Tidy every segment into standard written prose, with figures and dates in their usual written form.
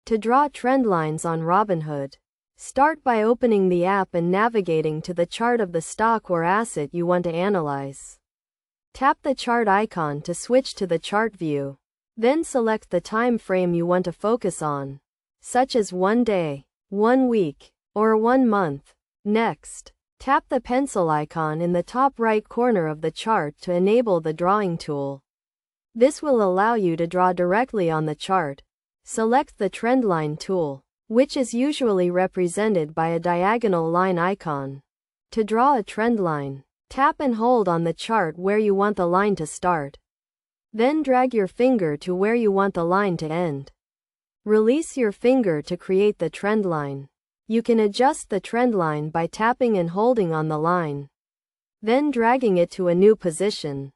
To draw trend lines on Robinhood, start by opening the app and navigating to the chart of the stock or asset you want to analyze. Tap the chart icon to switch to the chart view. Then select the time frame you want to focus on, such as 1 day, 1 week, or 1 month. Next, tap the pencil icon in the top right corner of the chart to enable the drawing tool. This will allow you to draw directly on the chart. Select the Trendline tool, which is usually represented by a diagonal line icon. To draw a trend line, tap and hold on the chart where you want the line to start. Then drag your finger to where you want the line to end. Release your finger to create the trend line. You can adjust the trend line by tapping and holding on the line, then dragging it to a new position.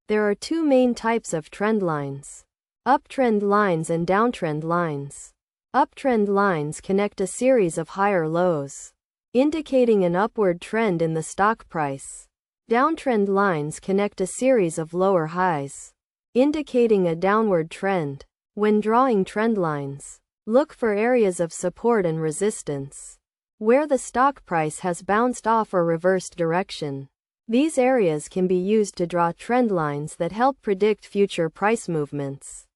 There are two main types of trend lines: uptrend lines and downtrend lines. Uptrend lines connect a series of higher lows, indicating an upward trend in the stock price. Downtrend lines connect a series of lower highs, indicating a downward trend. When drawing trend lines, look for areas of support and resistance, where the stock price has bounced off or reversed direction. These areas can be used to draw trend lines that help predict future price movements.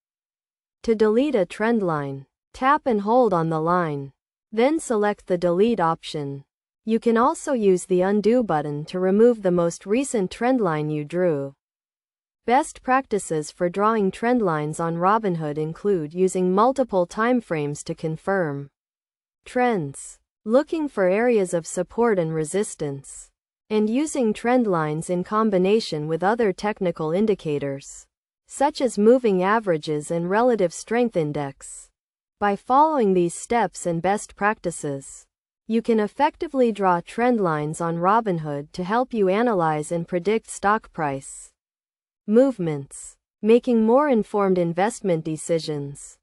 To delete a trend line, tap and hold on the line, then select the delete option. You can also use the undo button to remove the most recent trend line you drew. Best practices for drawing trend lines on Robinhood include using multiple timeframes to confirm trends, looking for areas of support and resistance, and using trend lines in combination with other technical indicators, such as moving averages and relative strength index. By following these steps and best practices, you can effectively draw trend lines on Robinhood to help you analyze and predict stock price movements, making more informed investment decisions.